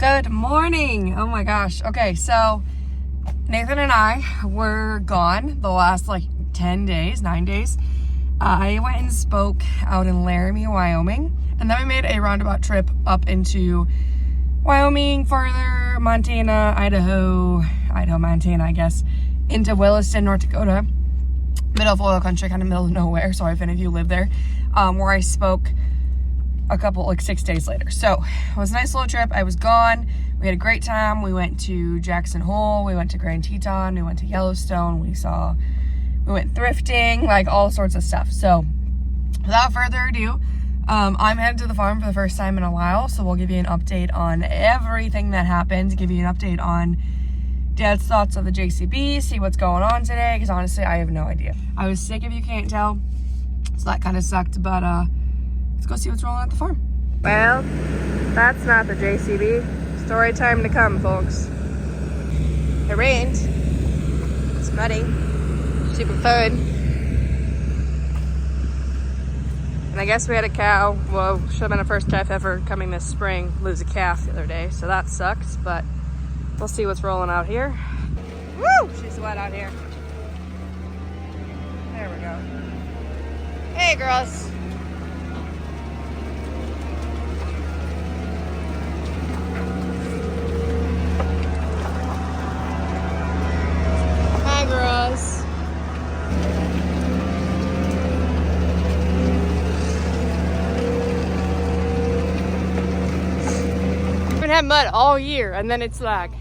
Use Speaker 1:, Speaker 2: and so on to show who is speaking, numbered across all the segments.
Speaker 1: Good morning. Oh my gosh. Okay, so Nathan and I were gone the last like 9 days. I went and spoke out in Laramie, Wyoming, and then we made a roundabout trip up into Wyoming, further Montana, Idaho, Montana, I guess, into Williston, North Dakota, middle of oil country, kind of middle of nowhere. Sorry if any of you live there, where I spoke a couple, like 6 days later. So it was a nice little trip. I was gone. We had a great time. We went to Jackson Hole. We went to Grand Teton. We went to Yellowstone. We went thrifting, like all sorts of stuff. So without further ado, I'm headed to the farm for the first time in a while. So we'll give you an update on everything that happened, give you an update on Dad's thoughts of the JCB, see what's going on today, because honestly, I have no idea. I was sick if you can't tell, so that kind of sucked, but let's go see what's rolling at the farm. Well, that's not the JCB. Story time to come, folks. It rained. It's muddy. Super fun. And I guess we had a cow, well, should have been a first calf ever coming this spring, lose a calf the other day, so that sucks, but we'll see what's rolling out here. Woo! She's wet out here. There we go. Hey, girls. Hi, girls. We've had mud all year, and then it's like,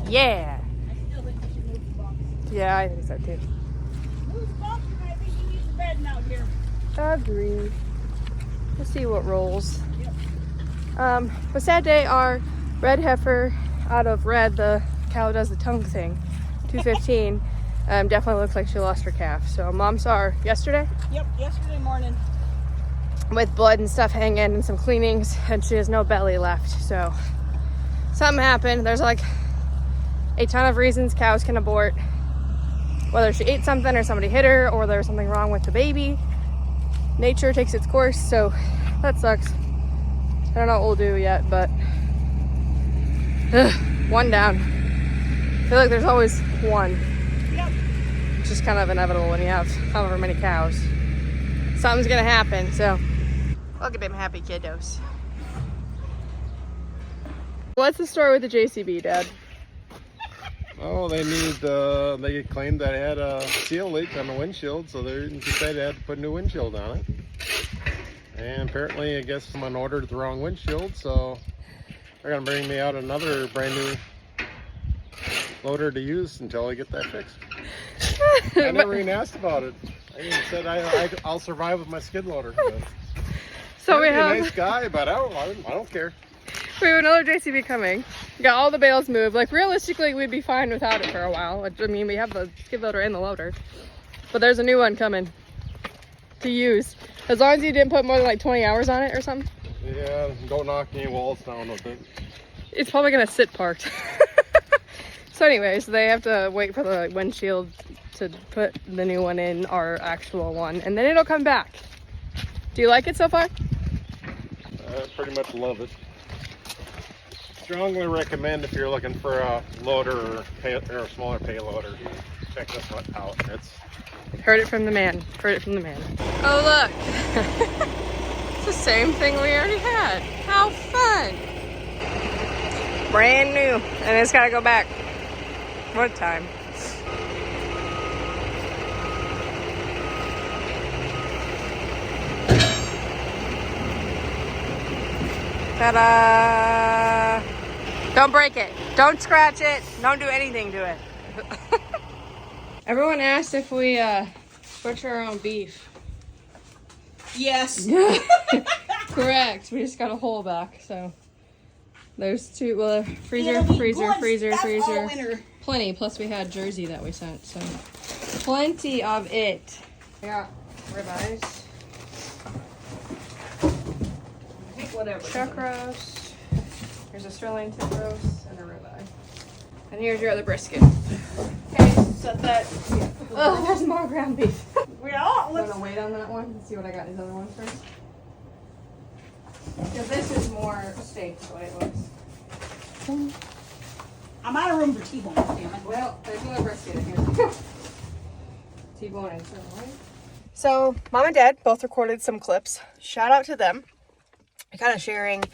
Speaker 1: yeah.
Speaker 2: I still think you should move the box.
Speaker 1: Yeah, I think so too.
Speaker 2: Move the box, and I think you need the bedding out here.
Speaker 1: Agreed. We'll see what rolls.
Speaker 2: Yep.
Speaker 1: But sad day, our red heifer out of red, the cow does the tongue thing, 215, definitely looks like she lost her calf. So Mom saw her yesterday
Speaker 2: Yep, yesterday morning.
Speaker 1: with blood and stuff hanging and some cleanings, and she has no belly left. So something happened. There's like a ton of reasons cows can abort, whether she ate something or somebody hit her or there's something wrong with the baby. Nature takes its course, so that sucks. I don't know what we'll do yet, but one down. I feel like there's always one.
Speaker 2: Yep.
Speaker 1: It's just kind of inevitable when you have however many cows. Something's gonna happen, so look at them happy kiddos. What's the story with the JCB, Dad?
Speaker 3: Oh, they claimed that I had a seal leak on the windshield, so they decided I had to put a new windshield on it. And apparently, I guess someone ordered the wrong windshield, so they're gonna bring me out another brand new loader to use until I get that fixed. I never even asked about it. I even said I'll survive with my skid loader.
Speaker 1: So we
Speaker 3: He's
Speaker 1: have
Speaker 3: a nice guy, but I don't care.
Speaker 1: we have another JCB coming. We got all the bales moved. Like realistically, we'd be fine without it for a while. I mean, we have the skid loader and the loader, but there's a new one coming to use. As long as you didn't put more than like 20 hours on it or something.
Speaker 3: Yeah, don't knock any walls down with it.
Speaker 1: It's probably gonna sit parked. So anyways, they have to wait for the windshield to put the new one in, our actual one, and then it'll come back. Do you like it so far?
Speaker 3: I pretty much love it. Strongly recommend if you're looking for a loader or a smaller payloader, check this one out.
Speaker 1: Heard it from the man. Heard it from the man. Oh look! It's the same thing we already had. How fun! Brand new, and it's gotta go back. What a time. Ta-da! Don't break it. Don't scratch it. Don't do anything to it. Everyone asked if we butcher our own beef.
Speaker 2: Yes.
Speaker 1: Correct. We just got a hole back, so there's two. Well, freezer.
Speaker 2: All winter.
Speaker 1: Plenty. Plus we had Jersey that we sent, so plenty of it. I got ribeyes.
Speaker 2: Whatever.
Speaker 1: Chuck roast. Here's a sirloin tip roast and a ribeye. And here's your other brisket. Okay, set that. Oh, there's more ground beef.
Speaker 2: Well,
Speaker 1: Want to wait on that one and see what I got in these other ones first? Because this is more steak the way it looks.
Speaker 2: I'm out of room for T-bone, damn it.
Speaker 1: Well, there's no brisket in here. T-bone and sirloin. So, Mom and Dad both recorded some clips. Shout out to them. Kind of sharing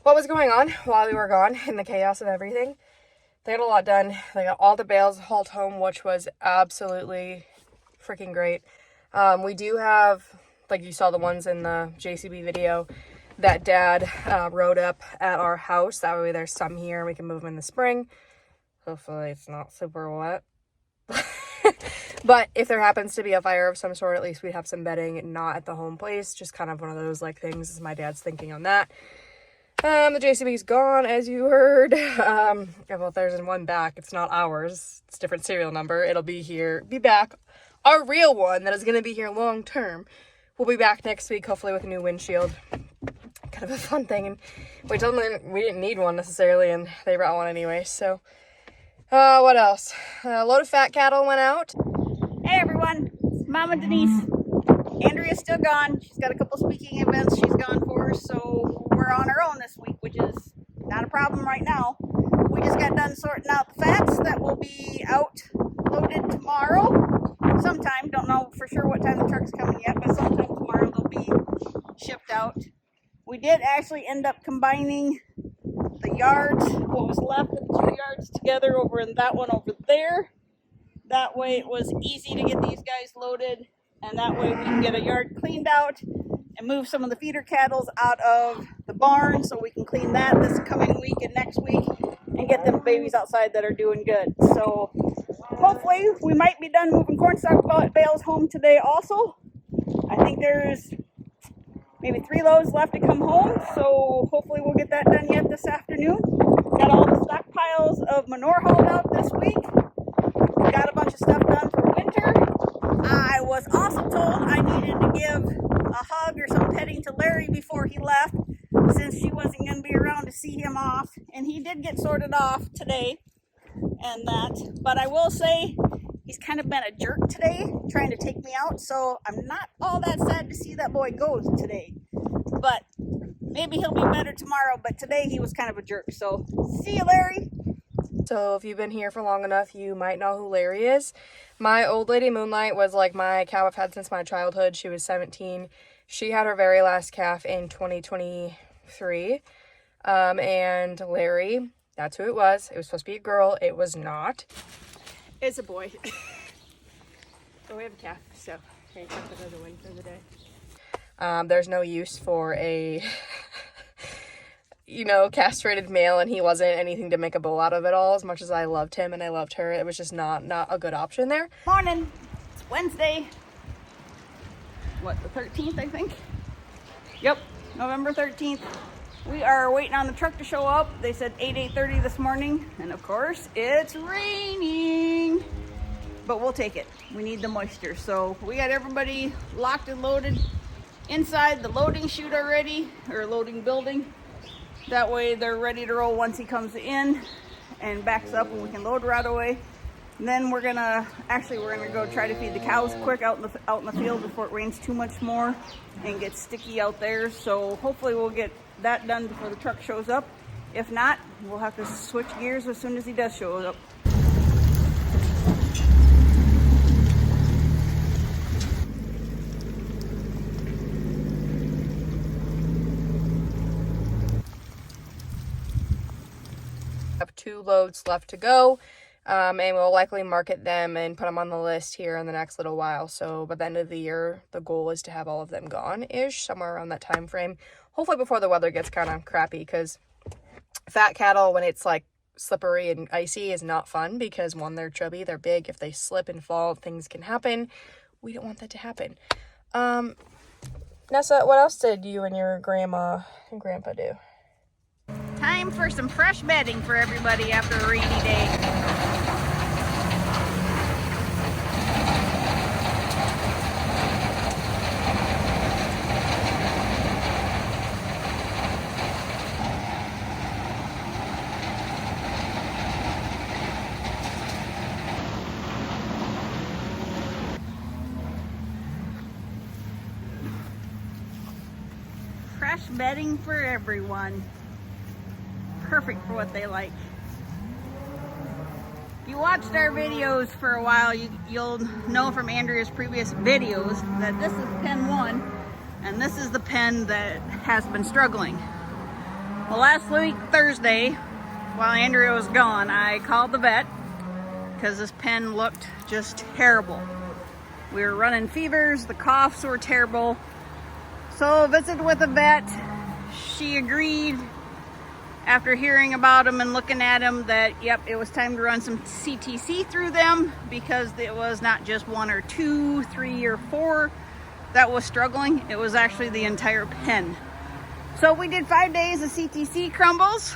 Speaker 1: what was going on while we were gone in the chaos of everything. They got a lot done. They got all the bales hauled home, which was absolutely freaking great. We do have, like you saw the ones in the JCB video, that Dad rode up at our house. That way there's some here and we can move them in the spring. Hopefully it's not super wet. But if there happens to be a fire of some sort, at least we'd have some bedding not at the home place. Just kind of one of those like things is my dad's thinking on that. The JCB's gone, as you heard. Well, there's one back. It's not ours. It's a different serial number. It'll be back. Our real one that is going to be here long term will be back next week, hopefully with a new windshield. Kind of a fun thing. And we told them we didn't need one necessarily, and they brought one anyway. So, what else? A load of fat cattle went out.
Speaker 2: Hey everyone, it's Mama Denise. Andrea's still gone. She's got a couple speaking events she's gone for, so we're on our own this week, which is not a problem right now. We just got done sorting out the fats that will be out loaded tomorrow. Sometime, don't know for sure what time the truck's coming yet, but sometime tomorrow they'll be shipped out. We did actually end up combining the yards, what was left of the 2 yards together over in that one over there. That way it was easy to get these guys loaded, and that way we can get a yard cleaned out and move some of the feeder cattle out of the barn so we can clean that this coming week and next week and get them babies outside that are doing good. So hopefully we might be done moving cornstalk bales home today also. I think there's maybe 3 loads left to come home, so hopefully we'll get that done yet this afternoon. Got all the stockpiles of manure hauled out this week. Got a bunch of stuff done for winter. I was also told I needed to give a hug or some petting to Larry before he left, since she wasn't going to be around to see him off. And he did get sorted off today and that. But I will say he's kind of been a jerk today, trying to take me out. So I'm not all that sad to see that boy go today. But maybe he'll be better tomorrow. But today he was kind of a jerk. So see you, Larry.
Speaker 1: So if you've been here for long enough, you might know who Larry is. My old lady Moonlight was like my cow I've had since my childhood. She was 17. She had her very last calf in 2023. And Larry, that's who it was. It was supposed to be a girl. It was not. It's a boy. So we have a calf. So hey, there's a win for the day. There's no use for a castrated male, and he wasn't anything to make a bull out of it all. As much as I loved him and I loved her, it was just not a good option there.
Speaker 2: Morning. It's Wednesday. What, the 13th, I think? Yep, November 13th. We are waiting on the truck to show up. They said 8:30 this morning, and of course, it's raining. But we'll take it. We need the moisture. So we got everybody locked and loaded inside the loading chute already, or loading building. That way they're ready to roll once he comes in and backs up, and we can load right away. And then we're gonna go try to feed the cows quick out in the field before it rains too much more and gets sticky out there. So hopefully we'll get that done before the truck shows up. If not, we'll have to switch gears as soon as he does show up.
Speaker 1: Have 2 loads left to go, and we'll likely market them and put them on the list here in the next little while. So by the end of the year, the goal is to have all of them gone-ish, somewhere around that time frame. Hopefully before the weather gets kind of crappy, because fat cattle, when it's like slippery and icy, is not fun, because one, they're chubby, they're big. If they slip and fall, things can happen. We don't want that to happen. Nessa, what else did you and your grandma and grandpa do?
Speaker 2: Time for some fresh bedding for everybody after a rainy day. Fresh bedding for everyone. perfect for what they like. If you watched our videos for a while, you'll know from Andrea's previous videos that this is pen 1, and this is the pen that has been struggling. Well, last week, Thursday, while Andrea was gone, I called the vet because this pen looked just terrible. We were running fevers, the coughs were terrible. So visited with the vet. She agreed after hearing about them and looking at them that, yep, it was time to run some CTC through them because it was not just 1 or 2, 3 or 4 that was struggling. It was actually the entire pen. So we did 5 days of CTC crumbles,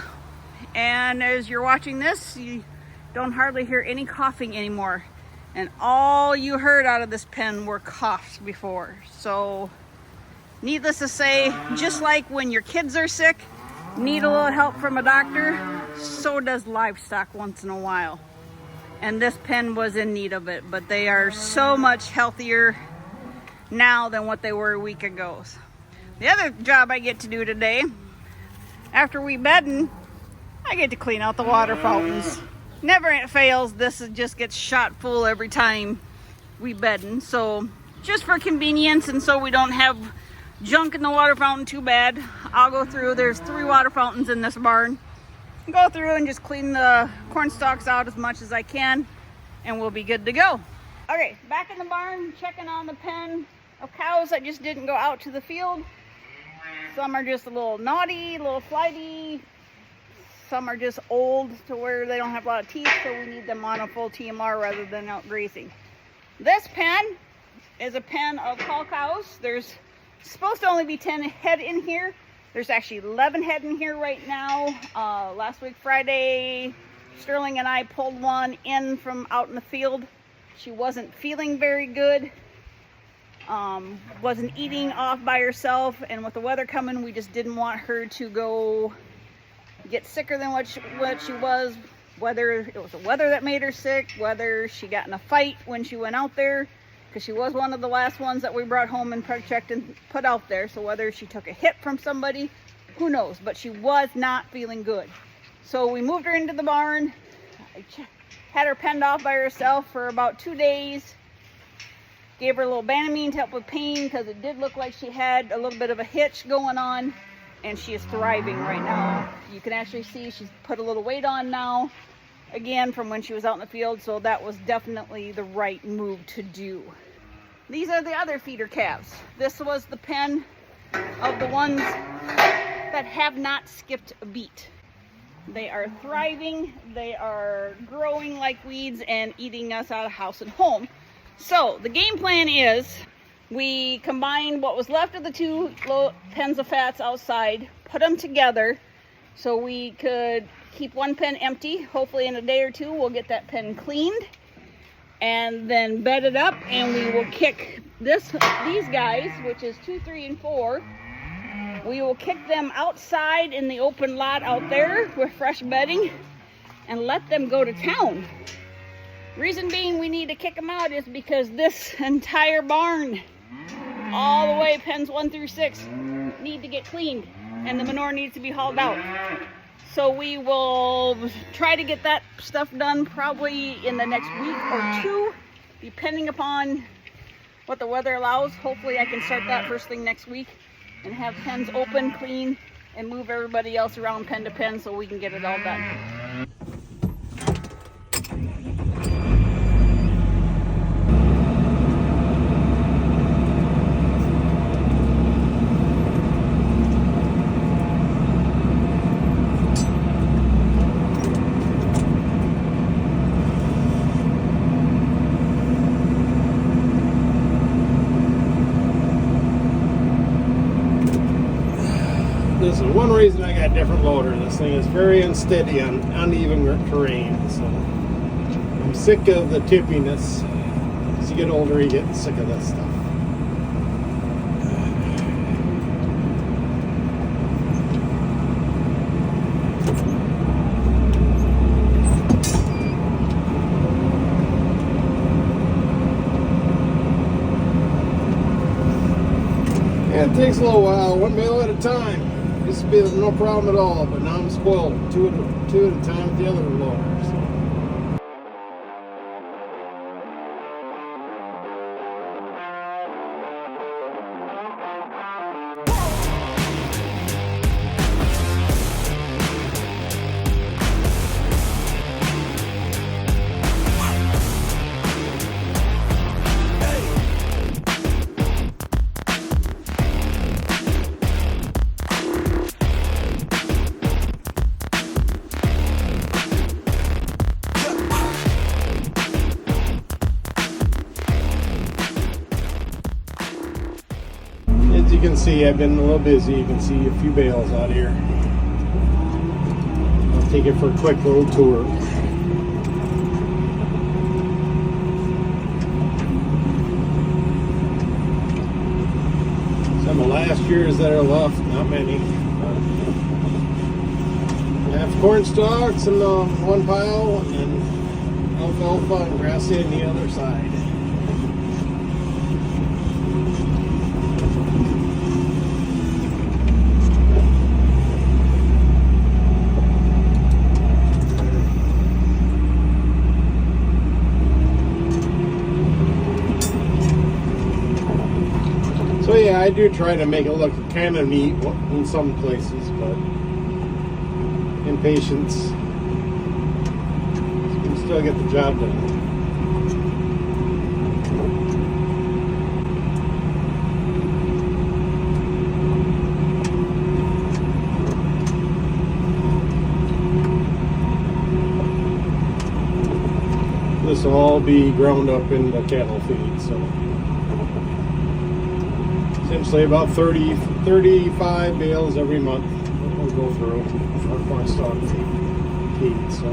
Speaker 2: and as you're watching this, you don't hardly hear any coughing anymore. And all you heard out of this pen were coughs before. So needless to say, just like when your kids are sick, need a little help from a doctor, so does livestock once in a while. And this pen was in need of it, but they are so much healthier now than what they were a week ago. The other job I get to do today, after we bedding, I get to clean out the water fountains. Never fails, this just gets shot full every time we bedding. So just for convenience and so we don't have junk in the water fountain too bad, I'll go through, there's 3 water fountains in this barn, go through and just clean the corn stalks out as much as I can, and we'll be good to go. Okay, back in the barn, checking on the pen of cows that just didn't go out to the field. Some are just a little naughty, a little flighty. Some are just old to where they don't have a lot of teeth, so we need them on a full TMR rather than out grazing. This pen is a pen of cull cows. There's supposed to only be 10 head in here. There's actually 11 head in here right now. Last week, Friday, Sterling and I pulled one in from out in the field. She wasn't feeling very good. Wasn't eating off by herself, and with the weather coming, we just didn't want her to go get sicker than what she was, whether it was the weather that made her sick, whether she got in a fight when she went out there, because she was one of the last ones that we brought home and checked and put out there. So whether she took a hit from somebody, who knows, but she was not feeling good. So we moved her into the barn. I had her penned off by herself for about 2 days. Gave her a little Banamine to help with pain because it did look like she had a little bit of a hitch going on, and she is thriving right now. You can actually see she's put a little weight on now, again, from when she was out in the field, so that was definitely the right move to do. These are the other feeder calves. This was the pen of the ones that have not skipped a beat. They are thriving, they are growing like weeds and eating us out of house and home. So the game plan is we combined what was left of the 2 pens of fats outside, put them together so we could keep one pen empty. Hopefully in a day or 2 we'll get that pen cleaned and then bed it up, and we will kick these guys, which is 2, 3, and 4. We will kick them outside in the open lot out there with fresh bedding and let them go to town. Reason being we need to kick them out is because this entire barn, all the way pens 1 through 6, need to get cleaned, and the manure needs to be hauled out. So we will try to get that stuff done probably in the next week or 2, depending upon what the weather allows. Hopefully I can start that first thing next week and have pens open, clean, and move everybody else around pen to pen so we can get it all done.
Speaker 3: This is one reason I got a different loader. This thing is very unsteady on uneven terrain, so I'm sick of the tippiness. As you get older, you get sick of that stuff. Yeah, it takes a little while, one bale at a time. Used to be no problem at all, but now I'm spoiled. Two at a time at the other loader. So. As you can see, I've been a little busy. You can see a few bales out here. I'll take it for a quick little tour. Some of last year's that are left, not many. Half corn stalks in one pile, and alfalfa and grass seed on the other side. So yeah, I do try to make it look kind of neat in some places, but impatience, you can still get the job done. This will all be ground up in the cattle feed, so essentially about 35 bales every month we'll go through our corn stalk feed. So,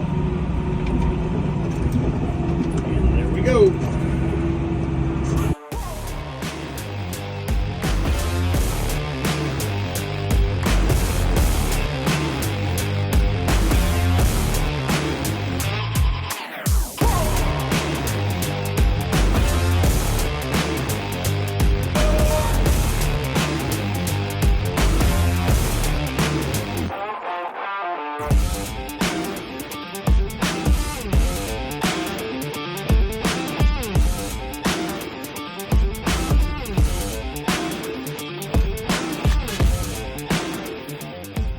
Speaker 3: and there we go.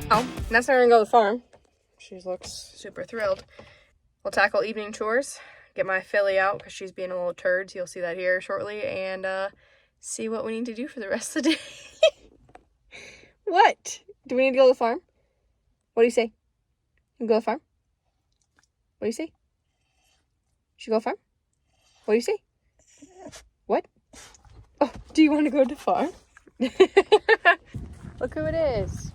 Speaker 1: Oh, next time we're gonna go to the farm. She looks super thrilled. We'll tackle evening chores, get my filly out because she's being a little turd. So you'll see that here shortly, and see what we need to do for the rest of the day. What? Do we need to go to the farm? What do you say? You go to the farm? What do you say? Should we go to the farm? What do you say? What? Oh, do you want to go to the farm? Look who it is.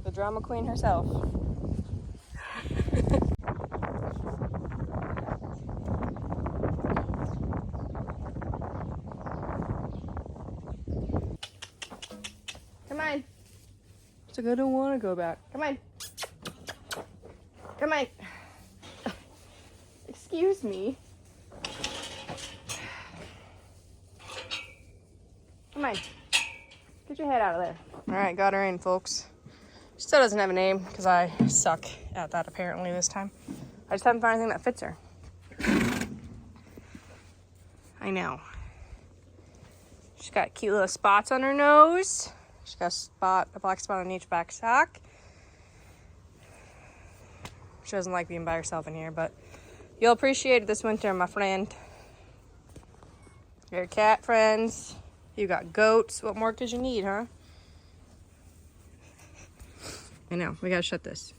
Speaker 1: The drama queen herself. Come on. It's like I don't want to go back. Come on. Come on. Excuse me. Come on. Get your head out of there. All right, got her in, folks. She still doesn't have a name because I suck at that apparently this time. I just haven't found anything that fits her. I know. She's got cute little spots on her nose. She's got a black spot on each back sock. She doesn't like being by herself in here, but you'll appreciate it this winter, my friend. Your cat friends. You got goats. What more could you need, huh? I know. We gotta shut this.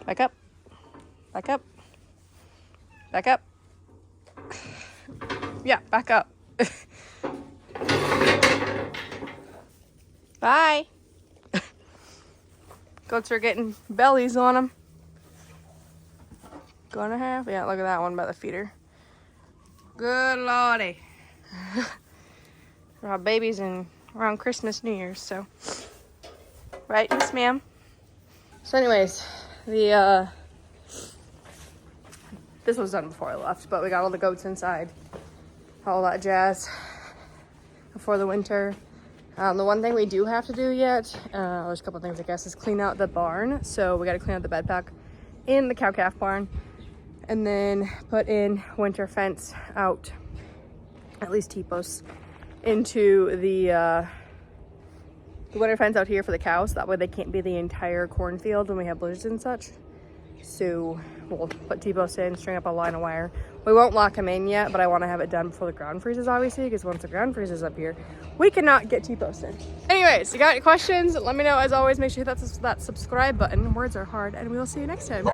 Speaker 1: Back up. Back up. Back up. Yeah, back up. Bye. Goats are getting bellies on them. Gonna have? Yeah, look at that one by the feeder. Good lordy. We'll have babies around Christmas, New Year's, so. Right, yes ma'am. So anyways, this was done before I left, but we got all the goats inside. All that jazz. for the winter. The one thing we do have to do yet, there's a couple things I guess, is clean out the barn. So we got to clean out the bed pack in the cow-calf barn, and then put in winter fence out, at least T-posts, into the winter fence out here for the cows. That way they can't be the entire cornfield when we have blizzards and such. So we'll put T-posts in, string up a line of wire. We won't lock them in yet, but I want to have it done before the ground freezes, obviously, because once the ground freezes up here, we cannot get T-posts in. Anyways, you got any questions? Let me know. As always, make sure you hit that subscribe button. Words are hard, and we will see you next time.